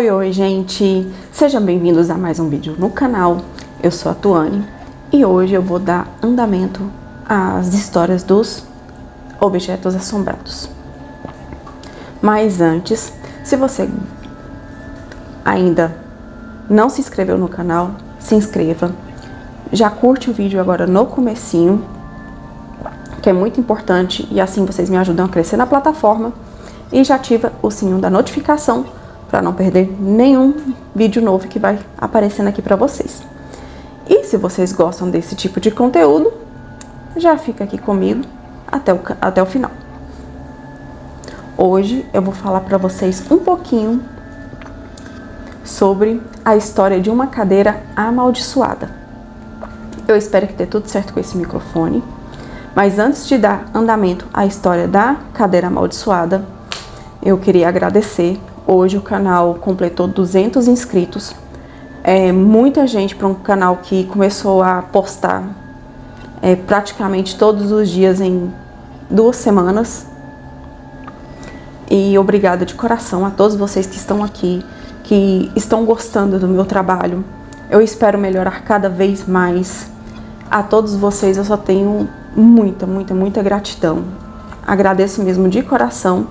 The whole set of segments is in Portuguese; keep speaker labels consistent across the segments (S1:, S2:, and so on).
S1: Oi, gente! Sejam bem-vindos a mais um vídeo no canal. Eu sou a Tuane e hoje eu vou dar andamento às histórias dos objetos assombrados. Mas antes, se você ainda não se inscreveu no canal, se inscreva. Já curte o vídeo agora no comecinho, que é muito importante, e assim vocês me ajudam a crescer na plataforma. E já ativa o sininho da notificação para não perder nenhum vídeo novo que vai aparecendo aqui para vocês. E se vocês gostam desse tipo de conteúdo, já fica aqui comigo até o final. Hoje eu vou falar para vocês um pouquinho sobre a história de uma cadeira amaldiçoada. Eu espero que dê tudo certo com esse microfone, mas antes de dar andamento à história da cadeira amaldiçoada, eu queria agradecer. Hoje o canal completou 200 inscritos. É muita gente para um canal que começou a postar praticamente todos os dias em 2 semanas. E obrigada de coração a todos vocês que estão aqui, que estão gostando do meu trabalho. Eu espero melhorar cada vez mais. A todos vocês eu só tenho muita gratidão. Agradeço mesmo de coração.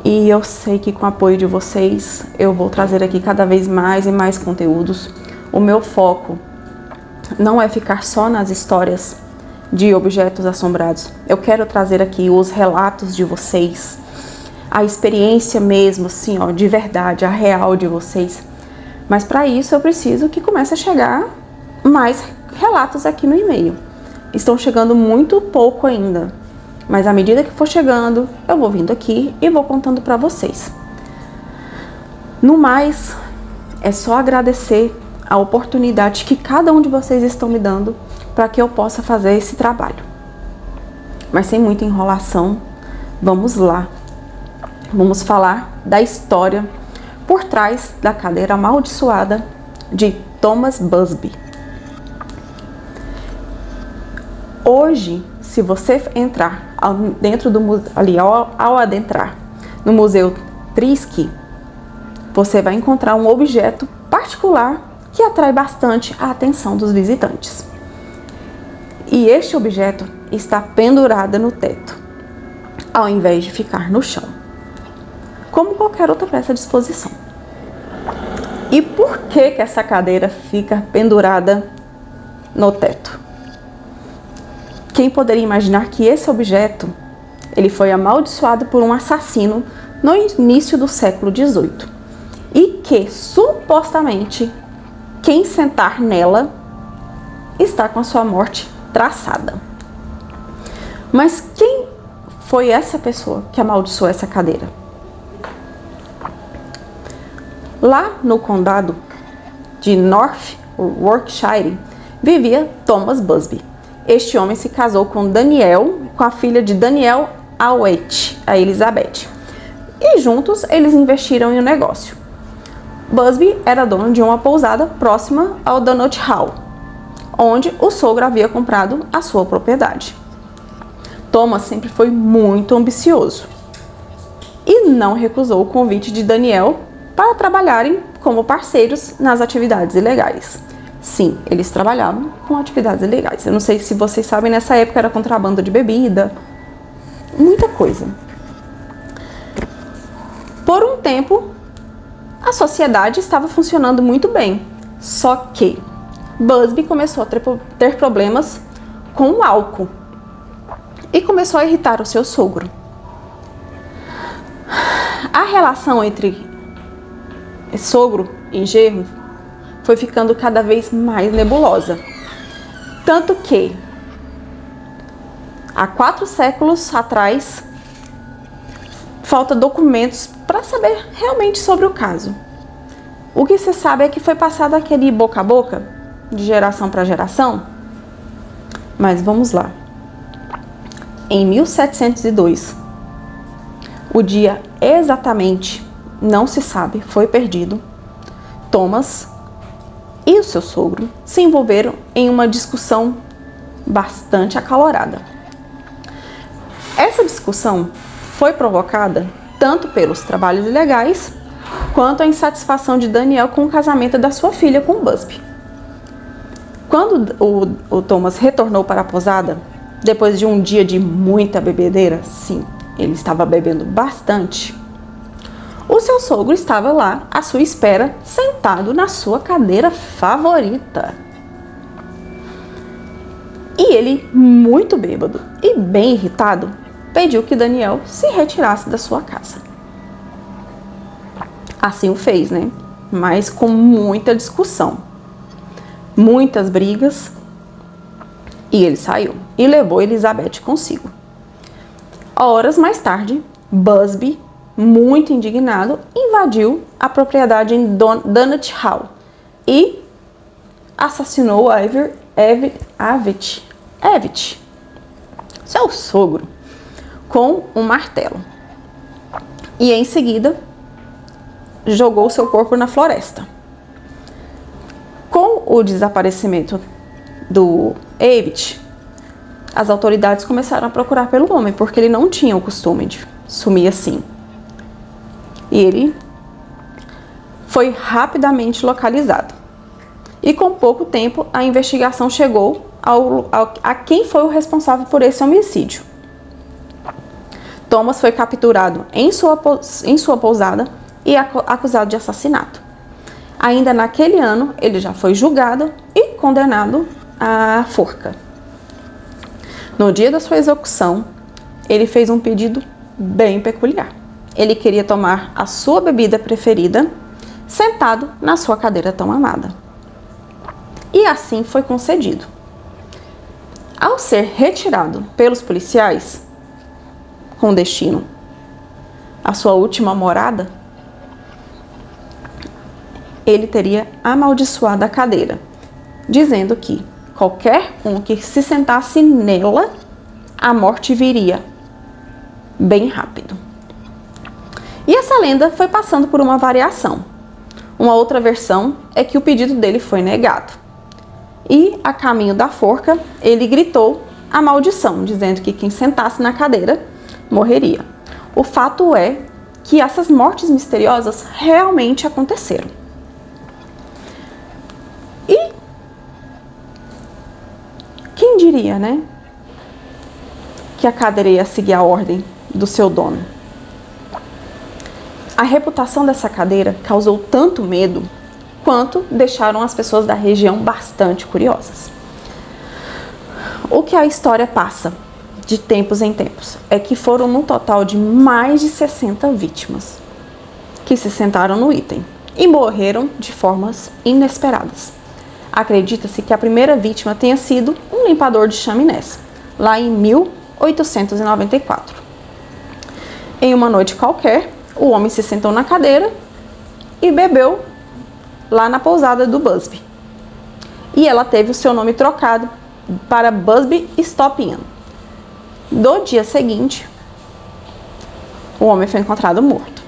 S1: E eu sei que com o apoio de vocês, eu vou trazer aqui cada vez mais e mais conteúdos. O meu foco não é ficar só nas histórias de objetos assombrados. Eu quero trazer aqui os relatos de vocês, a experiência mesmo, assim, ó, de verdade, a real de vocês. Mas para isso eu preciso que comece a chegar mais relatos aqui no e-mail. Estão chegando muito pouco ainda. Mas à medida que for chegando, eu vou vindo aqui e vou contando para vocês. No mais, é só agradecer a oportunidade que cada um de vocês estão me dando para que eu possa fazer esse trabalho. Mas sem muita enrolação, vamos lá. Vamos falar da história por trás da cadeira amaldiçoada de Thomas Busby. Hoje, se você entrar dentro do ali ao adentrar no Museu Trysky, você vai encontrar um objeto particular que atrai bastante a atenção dos visitantes. E este objeto está pendurado no teto, ao invés de ficar no chão, como qualquer outra peça de exposição. E por que essa cadeira fica pendurada no teto? Quem poderia imaginar que esse objeto ele foi amaldiçoado por um assassino no início do século XVIII e que supostamente quem sentar nela está com a sua morte traçada. Mas quem foi essa pessoa que amaldiçoou essa cadeira? Lá no condado de North Yorkshire vivia Thomas Busby. Este homem se casou com a filha de Daniel Awet, a Elizabeth. E juntos eles investiram em um negócio. Busby era dono de uma pousada próxima ao Donut Hall, onde o sogro havia comprado a sua propriedade. Thomas sempre foi muito ambicioso e não recusou o convite de Daniel para trabalharem como parceiros nas atividades ilegais. Sim, eles trabalhavam com atividades ilegais. Eu não sei se vocês sabem, nessa época era contrabando de bebida, muita coisa. Por um tempo, a sociedade estava funcionando muito bem. Só que Busby começou a ter problemas com o álcool e começou a irritar o seu sogro. A relação entre sogro e genro foi ficando cada vez mais nebulosa. Tanto que, há 4 séculos atrás, falta documentos para saber realmente sobre o caso. O que se sabe é que foi passado aquele boca a boca, de geração para geração. Mas vamos lá. Em 1702, o dia exatamente não se sabe, foi perdido, Thomas e o seu sogro se envolveram em uma discussão bastante acalorada. Essa discussão foi provocada tanto pelos trabalhos ilegais quanto à insatisfação de Daniel com o casamento da sua filha com Busby. Quando o Thomas retornou para a pousada, depois de um dia de muita bebedeira, sim, ele estava bebendo bastante, o seu sogro estava lá à sua espera, sentado na sua cadeira favorita. E ele, muito bêbado e bem irritado, pediu que Daniel se retirasse da sua casa. Assim o fez, né? Mas com muita discussão, muitas brigas, e ele saiu e levou Elizabeth consigo. Horas mais tarde, Busby, muito indignado, invadiu a propriedade em Dunnet Hall e assassinou Avett, seu sogro, com um martelo. E em seguida, jogou seu corpo na floresta. Com o desaparecimento do Avett, as autoridades começaram a procurar pelo homem, porque ele não tinha o costume de sumir assim. E ele foi rapidamente localizado. E com pouco tempo, a investigação chegou a quem foi o responsável por esse homicídio. Thomas foi capturado em sua pousada e acusado de assassinato. Ainda naquele ano, ele já foi julgado e condenado à forca. No dia da sua execução, ele fez um pedido bem peculiar. Ele queria tomar a sua bebida preferida, sentado na sua cadeira tão amada. E assim foi concedido. Ao ser retirado pelos policiais, com destino à sua última morada, ele teria amaldiçoado a cadeira, dizendo que qualquer um que se sentasse nela, a morte viria bem rápido. E essa lenda foi passando por uma variação. Uma outra versão é que o pedido dele foi negado. E, a caminho da forca, ele gritou a maldição, dizendo que quem sentasse na cadeira morreria. O fato é que essas mortes misteriosas realmente aconteceram. E quem diria, né, que a cadeira ia seguir a ordem do seu dono? A reputação dessa cadeira causou tanto medo quanto deixaram as pessoas da região bastante curiosas. O que a história passa de tempos em tempos é que foram um total de mais de 60 vítimas que se sentaram no item e morreram de formas inesperadas. Acredita-se que a primeira vítima tenha sido um limpador de chaminés, lá em 1894. Em uma noite qualquer, o homem se sentou na cadeira e bebeu lá na pousada do Busby. E ela teve o seu nome trocado para Busby Stop Inn. No dia seguinte, o homem foi encontrado morto,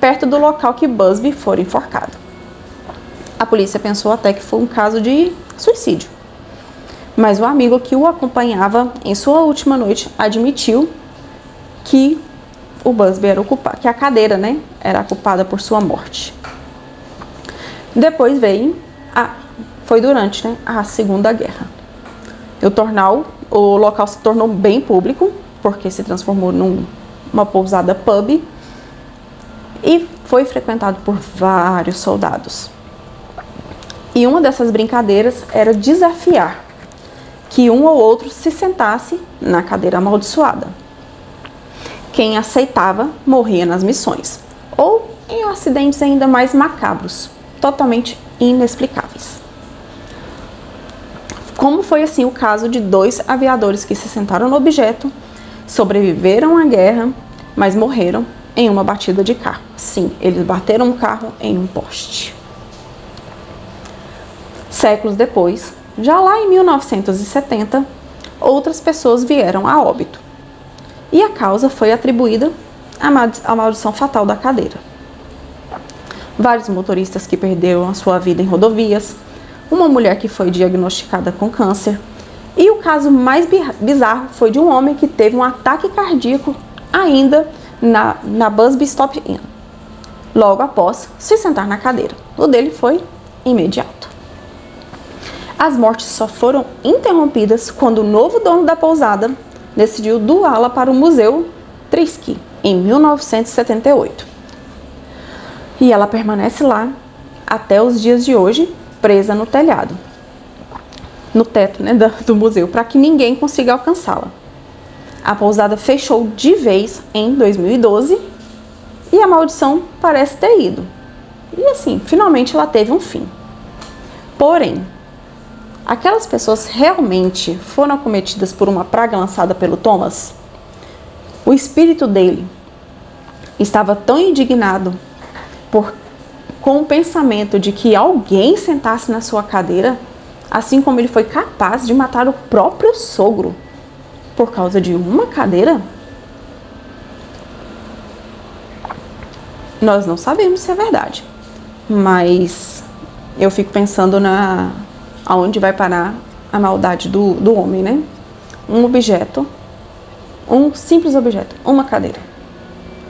S1: perto do local que Busby fora enforcado. A polícia pensou até que foi um caso de suicídio. Mas o amigo que o acompanhava em sua última noite admitiu que o Busby era o culpado, que a cadeira, né, era a culpada por sua morte. Depois foi durante, né, a Segunda Guerra. O local se tornou bem público, porque se transformou numa pousada pub e foi frequentado por vários soldados. E uma dessas brincadeiras era desafiar que um ou outro se sentasse na cadeira amaldiçoada. Quem aceitava morria nas missões, ou em acidentes ainda mais macabros, totalmente inexplicáveis. Como foi assim o caso de 2 aviadores que se sentaram no objeto, sobreviveram à guerra, mas morreram em uma batida de carro. Sim, eles bateram um carro em um poste. Séculos depois, já lá em 1970, outras pessoas vieram a óbito. E a causa foi atribuída à maldição fatal da cadeira. Vários motoristas que perderam a sua vida em rodovias, uma mulher que foi diagnosticada com câncer, e o caso mais bizarro foi de um homem que teve um ataque cardíaco ainda na Busby Stop Inn. logo após se sentar na cadeira. O dele foi imediato. As mortes só foram interrompidas quando o novo dono da pousada decidiu doá-la para o Museu Trisky, em 1978. E ela permanece lá até os dias de hoje, presa no telhado, no teto, né, do museu, para que ninguém consiga alcançá-la. A pousada fechou de vez em 2012 e a maldição parece ter ido. E assim, finalmente ela teve um fim. Porém, aquelas pessoas realmente foram acometidas por uma praga lançada pelo Thomas? O espírito dele estava tão indignado com o pensamento de que alguém sentasse na sua cadeira, assim como ele foi capaz de matar o próprio sogro por causa de uma cadeira? Nós não sabemos se é verdade, mas eu fico pensando aonde vai parar a maldade do homem, né? Um objeto, um simples objeto, uma cadeira,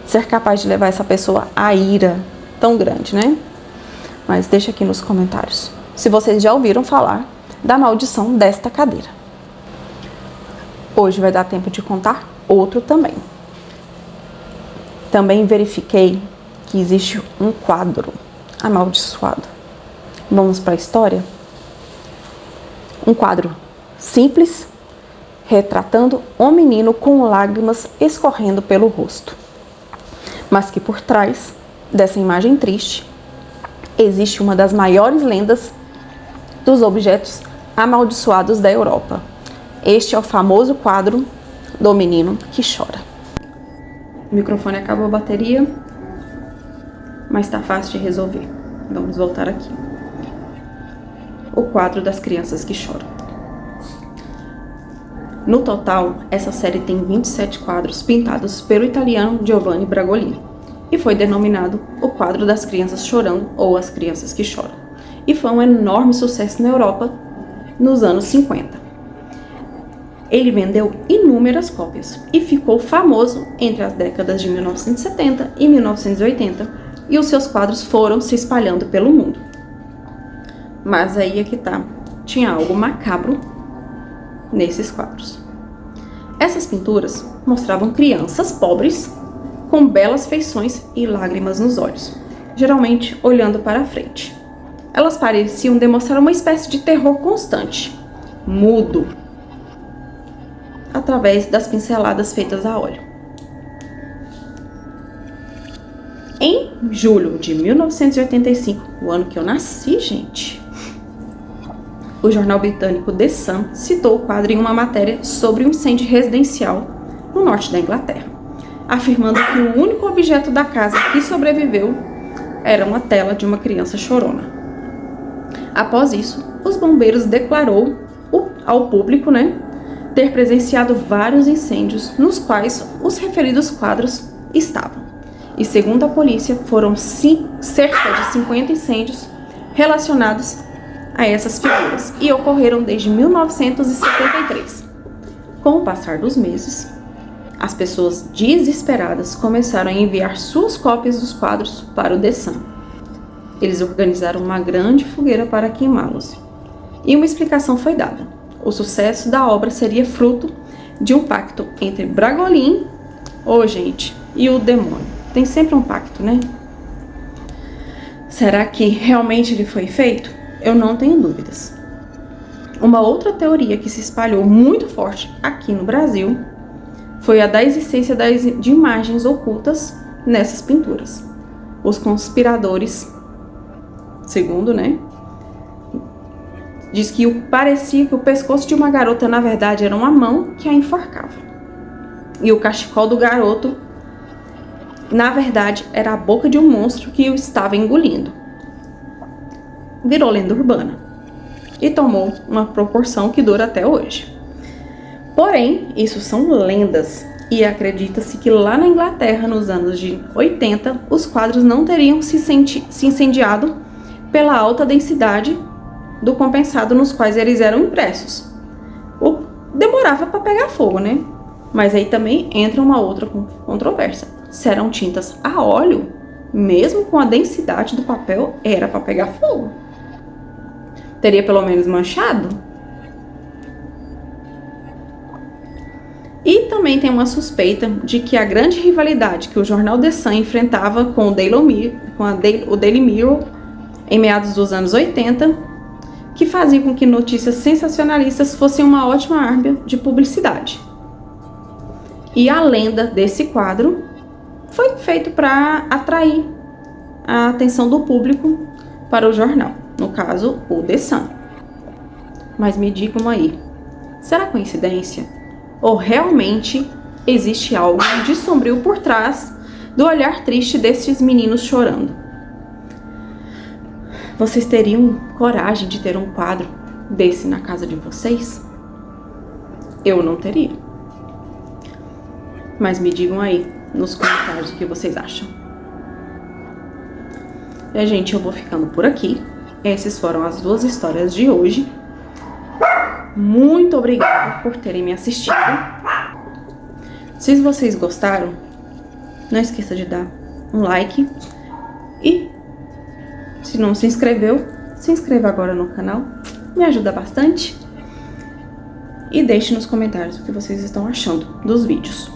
S1: ser capaz de levar essa pessoa à ira tão grande, né? Mas deixa aqui nos comentários se vocês já ouviram falar da maldição desta cadeira. Hoje vai dar tempo de contar outro também. Também verifiquei que existe um quadro amaldiçoado. Vamos para a história? Um quadro simples, retratando um menino com lágrimas escorrendo pelo rosto. Mas que por trás dessa imagem triste, existe uma das maiores lendas dos objetos amaldiçoados da Europa. Este é o famoso quadro do menino que chora. O microfone acabou a bateria, mas está fácil de resolver. Vamos voltar aqui. O quadro das crianças que choram. No total, essa série tem 27 quadros pintados pelo italiano Giovanni Bragolini e foi denominado o quadro das crianças chorando ou as crianças que choram. E foi um enorme sucesso na Europa nos anos 50. Ele vendeu inúmeras cópias e ficou famoso entre as décadas de 1970 e 1980, e os seus quadros foram se espalhando pelo mundo. Mas aí é que tá, tinha algo macabro nesses quadros. Essas pinturas mostravam crianças pobres com belas feições e lágrimas nos olhos, geralmente olhando para a frente. Elas pareciam demonstrar uma espécie de terror constante, mudo, através das pinceladas feitas a óleo. Em julho de 1985, o ano que eu nasci, gente, o jornal britânico The Sun citou o quadro em uma matéria sobre um incêndio residencial no norte da Inglaterra, afirmando que o único objeto da casa que sobreviveu era uma tela de uma criança chorona. Após isso, os bombeiros declarou ao público, ter presenciado vários incêndios nos quais os referidos quadros estavam. E segundo a polícia, foram cerca de 50 incêndios relacionados a essas figuras e ocorreram desde 1973. Com o passar dos meses, as pessoas desesperadas começaram a enviar suas cópias dos quadros para o The Sun. Eles organizaram uma grande fogueira para queimá-los. E uma explicação foi dada. O sucesso da obra seria fruto de um pacto entre Bragolin, e o demônio. Tem sempre um pacto, né? Será que realmente ele foi feito? Eu não tenho dúvidas. Uma outra teoria que se espalhou muito forte aqui no Brasil foi a da existência de imagens ocultas nessas pinturas. Os conspiradores, segundo, diz que parecia que o pescoço de uma garota, na verdade, era uma mão que a enforcava. E o cachecol do garoto, na verdade, era a boca de um monstro que o estava engolindo. Virou lenda urbana e tomou uma proporção que dura até hoje. Porém, isso são lendas e acredita-se que lá na Inglaterra, nos anos de 80, os quadros não teriam se incendiado pela alta densidade do compensado nos quais eles eram impressos. Demorava para pegar fogo, Mas aí também entra uma outra controvérsia. Se eram tintas a óleo, mesmo com a densidade do papel, era para pegar fogo. Teria pelo menos manchado. E também tem uma suspeita de que a grande rivalidade que o jornal The Sun enfrentava com o Daily Mirror em meados dos anos 80, que fazia com que notícias sensacionalistas fossem uma ótima arma de publicidade. E a lenda desse quadro foi feito para atrair a atenção do público para o jornal, no caso, o The Sun. Mas me digam aí, será coincidência? Ou realmente existe algo de sombrio por trás do olhar triste destes meninos chorando? Vocês teriam coragem de ter um quadro desse na casa de vocês? Eu não teria. Mas me digam aí nos comentários o que vocês acham. E, gente, eu vou ficando por aqui. Essas foram as 2 histórias de hoje. Muito obrigada por terem me assistido. Se vocês gostaram, não esqueça de dar um like. E se não se inscreveu, se inscreva agora no canal. Me ajuda bastante. E deixe nos comentários o que vocês estão achando dos vídeos.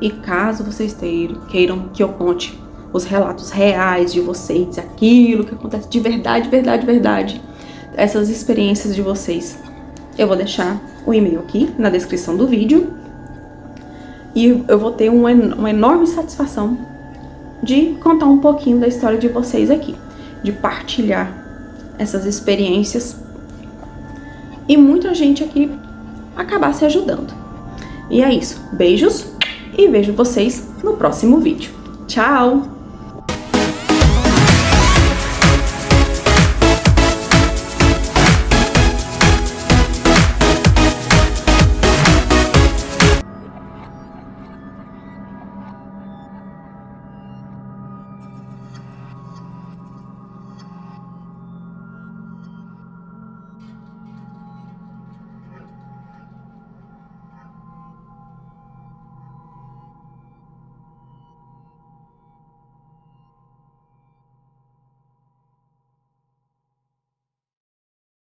S1: E caso vocês queiram que eu conte os relatos reais de vocês, aquilo que acontece de verdade, essas experiências de vocês, eu vou deixar o e-mail aqui na descrição do vídeo. E eu vou ter uma enorme satisfação de contar um pouquinho da história de vocês aqui, de partilhar essas experiências e muita gente aqui acabar se ajudando. E é isso, beijos e vejo vocês no próximo vídeo. Tchau!